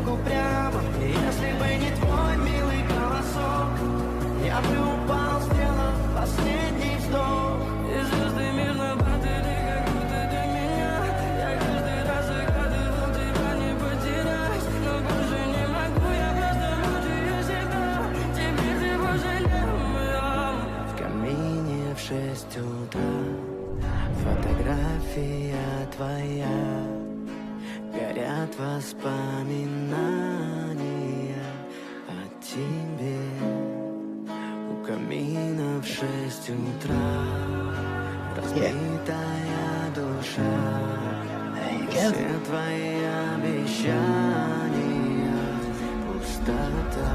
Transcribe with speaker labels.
Speaker 1: так упрямо. И если бы не твой милый голосок, я бы упал, сделав последний вздох. И звезды мирно падали, как будто для меня. Я каждый раз загадывал тебя не потерять, но больше не могу, я просто мучаю себя. Теперь ты больше не моя. В камине в 6 утра фотография твоя, горят воспоминания о тебе. У камина в 6 утра разбитая душа. Все твои обещания пустота.